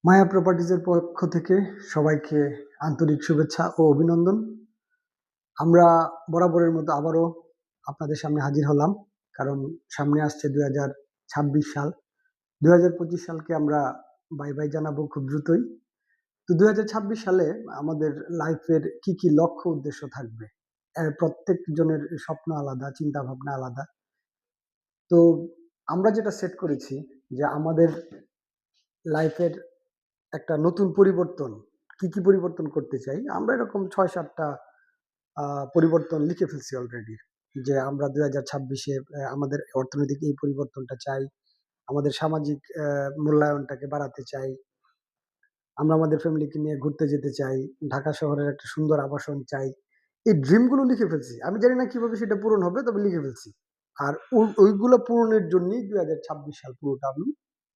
মায়া প্রপার্টিজের পক্ষ থেকে সবাইকে আন্তরিক শুভেচ্ছা ও অভিনন্দন। আমরা বরাবরের মতো আবারও আপনাদের সামনে হাজির হলাম, কারণ সামনে আসছে 2026 সাল। 2025 সালকে আমরা বাই বাই জানাবো খুব দ্রুতই। তো 2026 সালে আমাদের লাইফের কি কি লক্ষ্য উদ্দেশ্য থাকবে, প্রত্যেক জনের স্বপ্ন আলাদা, চিন্তা ভাবনা আলাদা। তো আমরা যেটা সেট করেছি যে আমাদের লাইফের একটা নতুন পরিবর্তন, কি কি পরিবর্তন করতে চাই, আমরা এরকম 6-7টা পরিবর্তন লিখে ফেলছি অলরেডি। যে আমরা 2026-এ আমাদের অর্থনৈতিক এই পরিবর্তনটা চাই, আমাদের সামাজিক মূল্যায়নটাকে বাড়াতে চাই, আমরা আমাদের ফ্যামিলিকে নিয়ে ঘুরতে যেতে চাই, ঢাকা শহরের একটা সুন্দর আবাসন চাই। এই ড্রিমগুলো লিখে ফেলছি। আমি জানি না কিভাবে সেটা পূরণ হবে, তবে লিখে ফেলছি। আর ওইগুলো পূরণের জন্যই 2026 সাল পুরোটা আমি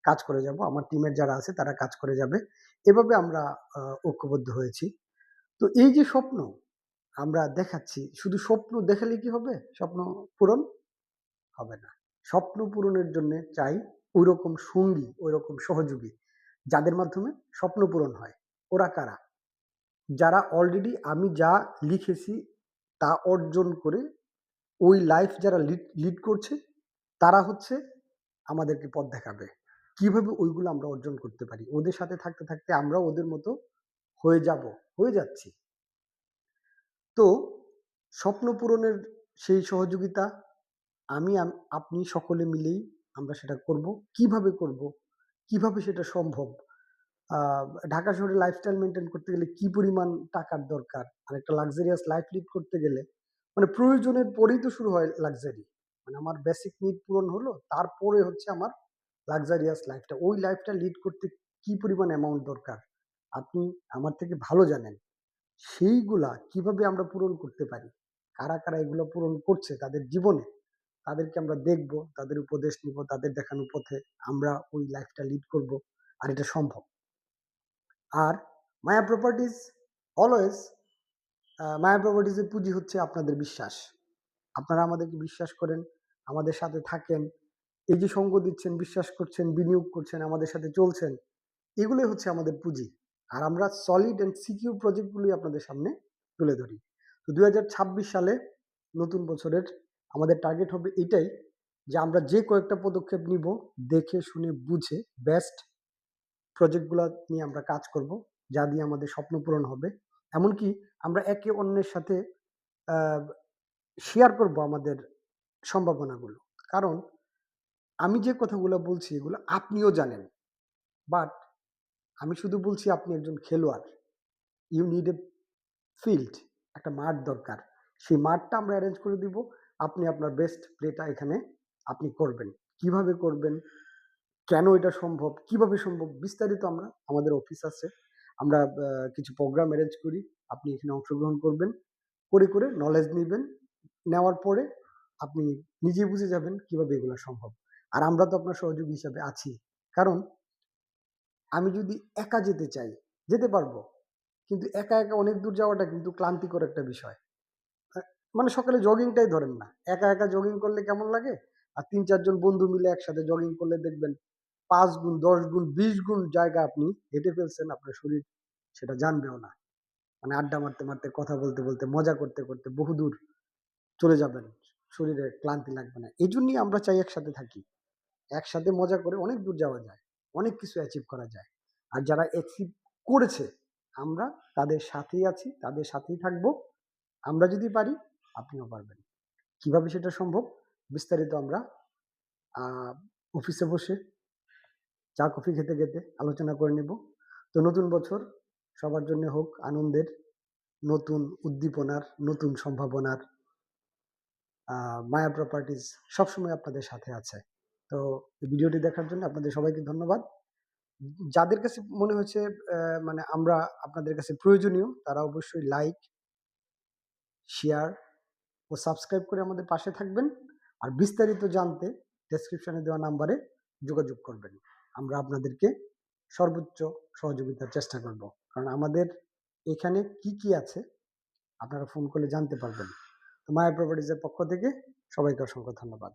কাজ করে যাব। আমার টিমের যারা আছে তারা কাজ করে যাবে। এভাবে আমরা ঐক্যবদ্ধ হয়েছি। তো এই যে স্বপ্ন আমরা দেখাচ্ছি, শুধু স্বপ্ন দেখালে কি হবে? স্বপ্ন পূরণ হবে না। স্বপ্ন পূরণের জন্যে চাই ঐরকম সঙ্গী, ঐরকম সহযোগী, যাদের মাধ্যমে স্বপ্ন পূরণ হয়। ওরা কারা? যারা অলরেডি আমি যা লিখেছি তা অর্জন করে ওই লাইফ যারা লিড করছে, তারা হচ্ছে আমাদেরকে পথ দেখাবে। কিভাবে ওইগুলো আমরা অর্জন করতে পারি। ওদের সাথে থাকতে, থাকতে আমরাও ওদের মতো হয়ে যাব, হয়ে যাচ্ছি। তো স্বপ্ন পূরণের সেই সহযোগিতা আপনি সকলে মিলেই আমরা সেটা করব। কিভাবে করব? কিভাবে সেটা সম্ভব? আ ঢাকা শহরে লাইফস্টাইল মেইনটেইন করতে গেলে কি পরিমাণ টাকার দরকার? আর একটা লাক্সারিয়াস লাইফ লিড করতে গেলে মানে প্রয়োজনের পরেই তো শুরু হয় লাক্সারি। মানে আমার বেসিক নিড পূরণ হলো, তারপরে হচ্ছে আমার লাক্সারিয়াস লাইফটা। ওই লাইফটা লিড করতে কি পরিমাণ অ্যামাউন্ট দরকার? আপনি আমার থেকে ভালো জানেন। সেইগুলা কিভাবে আমরা পূরণ করতে পারি? কারা, কারা এগুলো পূরণ করছে তাদের জীবনে, তাদেরকে আমরা দেখব, তাদের উপদেশ নিব, তাদের দেখানো পথে আমরা ওই লাইফটা লিড করব। আর এটা সম্ভব। আর মায়া প্রপার্টিজ অলওয়েজ মায়া প্রপার্টিজের পুঁজি হচ্ছে আপনাদের বিশ্বাস। আপনারা আমাদেরকে বিশ্বাস করেন, আমাদের সাথে থাকেন। এই যে সঙ্গ দিচ্ছেন, বিশ্বাস করছেন, বিনিয়োগ করছেন, আমাদের সাথে চলছেন, এগুলোই হচ্ছে আমাদের পুঁজি। আর আমরা সলিড অ্যান্ড সিকিউর প্রজেক্টগুলোই আপনাদের সামনে তুলে ধরি। তো 2026 সালে নতুন বছরের আমাদের টার্গেট হবে এটাই, যে আমরা যে কয়েকটা পদক্ষেপ নিব, দেখে শুনে বুঝে বেস্ট প্রজেক্টগুলা নিয়ে আমরা কাজ করব, যা দিয়ে আমাদের স্বপ্ন পূরণ হবে। এমনকি আমরা একে অন্যের সাথে আ শেয়ার করব আমাদের সম্ভাবনাগুলো। কারণ আমি যে কথাগুলো বলছি এগুলো আপনিও জানেন। বাট আমি শুধু বলছি আপনি একজন খেলোয়াড়। ইউ নিড এ ফিল্ড, একটা মাঠ দরকার। সেই মাঠটা আমরা এরেঞ্জ করে দিব। আপনি আপনার বেস্ট প্লেটা এখানে আপনি করবেন। কিভাবে করবেন? কেন এটা সম্ভব? কিভাবে সম্ভব? বিস্তারিত আমরা আমাদের অফিস আছে। আমরা কিছু প্রোগ্রাম এরেঞ্জ করি। আপনি এখানে অংশগ্রহণ করবেন। করে নলেজ নিবেন। নেওয়ার পরে আপনি নিজেই বুঝে যাবেন কিভাবে এগুলা সম্ভব। আর আমরা তো আপনার সহযোগী হিসাবে আছি। কারণ আমি যদি একা যেতে চাই, যেতে পারবো। কিন্তু একা, একা অনেক দূর যাওয়াটা কিন্তু ক্লান্তিকর একটা বিষয়। আ মানে সকালে জগিংটাই ধরেন না। একা, একা জগিং করলে কেমন লাগে? আর ৩-৪ জন বন্ধু মিলে একসাথে জগিং করলে দেখবেন ৫ গুণ, ১০ গুণ, ২০ গুণ জায়গা আপনি হেঁটে ফেলছেন। আপনার শরীর সেটা জানবেও না। মানে আড্ডা মারতে, মারতে, কথা বলতে, বলতে, মজা করতে, করতে বহুদূর চলে যাবেন। শরীরে ক্লান্তি লাগবে না। এজন্যই আমরা চাই একসাথে থাকি। একসাথে মজা করে অনেক দূর যাওয়া যায়। অনেক কিছু অ্যাচিভ করা যায়। আর যারা অ্যাচিভ করেছে, আমরা তাদের সাথেই আছি, তাদের সাথেই থাকবো। আমরা যদি পারি, আপনিও পারবেন। কিভাবে সেটা সম্ভব? বিস্তারিত আমরা আ অফিসে বসে চা কফি খেতে, খেতে আলোচনা করে নেব। তো নতুন বছর সবার জন্য হোক আনন্দের, নতুন উদ্দীপনার, নতুন সম্ভাবনার। মায়া প্রপার্টিজ সবসময় আপনাদের সাথে আছে। তো এই ভিডিওটি দেখার জন্য আপনাদের সবাইকে ধন্যবাদ। যাদের কাছে মনে হয়েছে মানে আমরা আপনাদের কাছে প্রয়োজনীয়, তারা অবশ্যই লাইক, শেয়ার ও সাবস্ক্রাইব করে আমাদের পাশে থাকবেন। আর বিস্তারিত জানতে ডেসক্রিপশনে দেওয়া নাম্বারে যোগাযোগ করবেন। আমরা আপনাদেরকে সর্বোচ্চ সহযোগিতার চেষ্টা করব। কারণ আমাদের এখানে কি, কি আছে আপনারা ফোন করলে জানতে পারবেন। তো মায়া প্রপার্টিজের পক্ষ থেকে সবাইকে অসংখ্য ধন্যবাদ।